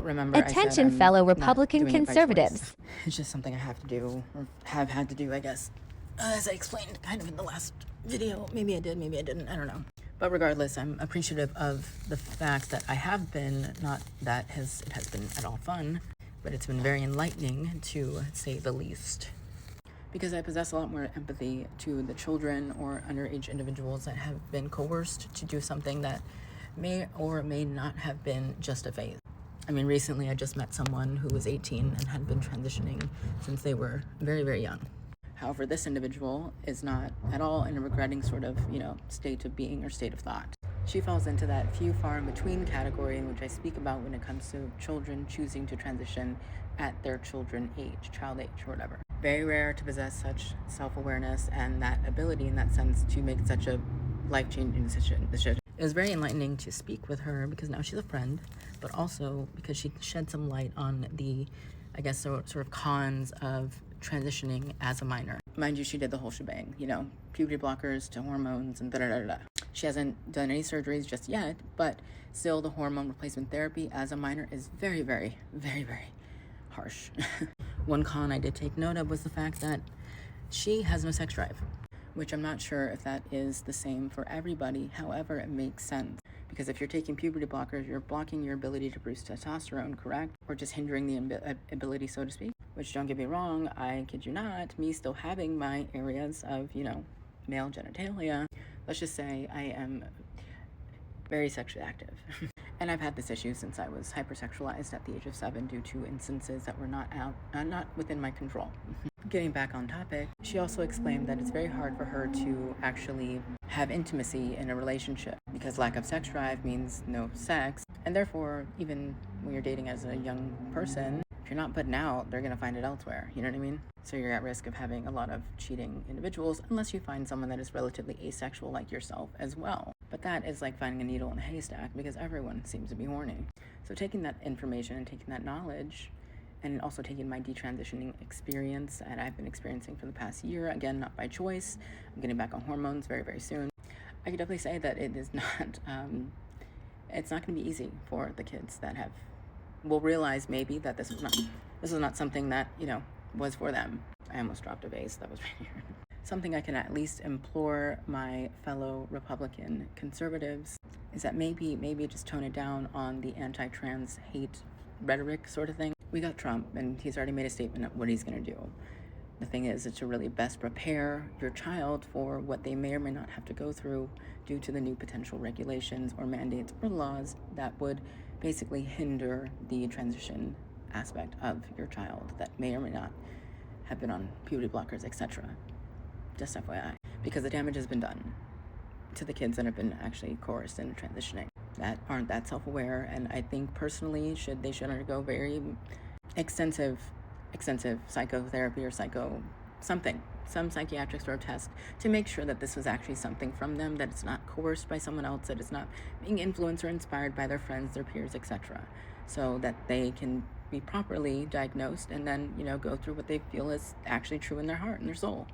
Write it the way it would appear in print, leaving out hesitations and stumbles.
remember I said Attention, I'm fellow not Republican doing it by conservatives. choice. It's just something I have to do, or have had to do, I guess. As I explained kind of in the last video. Maybe I did, maybe I didn't, I don't know. But regardless, I'm appreciative of the fact that I have been, not that it has been at all fun, but it's been very enlightening, to say the least. Because I possess a lot more empathy to the children or underage individuals that have been coerced to do something that may or may not have been just a phase. I mean, recently I just met someone who was 18 and had been transitioning since they were very, very young. However, this individual is not at all in a regretting sort of, state of being or state of thought. She falls into that few far in between category in which I speak about when it comes to children choosing to transition at their child age or whatever. Very rare to possess such self-awareness and that ability in that sense to make such a life-changing decision. It was very enlightening to speak with her because now she's a friend, but also because she shed some light on the, I guess, sort of cons of transitioning as a minor. Mind you, she did the whole shebang, puberty blockers to hormones and da-da-da-da. She hasn't done any surgeries just yet, but still the hormone replacement therapy as a minor is very, very, very, very harsh. One con I did take note of was the fact that she has no sex drive, which I'm not sure if that is the same for everybody. However, it makes sense. Because if you're taking puberty blockers, you're blocking your ability to produce testosterone, correct? Or just hindering the ability, so to speak. Which, don't get me wrong, I kid you not, me still having my areas of, male genitalia, let's just say I am very sexually active. And I've had this issue since I was hypersexualized at the age of 7 due to instances that were not within my control. Getting back on topic, she also explained that it's very hard for her to actually have intimacy in a relationship because lack of sex drive means no sex, and therefore, even when you're dating as a young person, if you're not putting out, they're going to find it elsewhere, you know what I mean? So you're at risk of having a lot of cheating individuals unless you find someone that is relatively asexual like yourself as well. But that is like finding a needle in a haystack because everyone seems to be horny. So taking that information and taking that knowledge and also taking my detransitioning experience that I've been experiencing for the past year, again, not by choice. I'm getting back on hormones very, very soon. I could definitely say that it is not, it's not going to be easy for the kids that will realize maybe that this was not something that, was for them. I almost dropped a vase that was right here. Something I can at least implore my fellow Republican conservatives is that maybe just tone it down on the anti-trans hate rhetoric sort of thing. We got Trump, and he's already made a statement of what he's going to do. The thing is to really best prepare your child for what they may or may not have to go through due to the new potential regulations or mandates or laws that would basically hinder the transition aspect of your child that may or may not have been on puberty blockers, etc. Just FYI. Because the damage has been done to the kids that have been actually coerced into transitioning, that aren't that self-aware, and I think personally they should undergo very extensive psychotherapy or some psychiatric sort of test to make sure that this was actually something from them, that it's not coerced by someone else, that it's not being influenced or inspired by their friends, their peers, etc. So that they can be properly diagnosed and then, go through what they feel is actually true in their heart and their soul.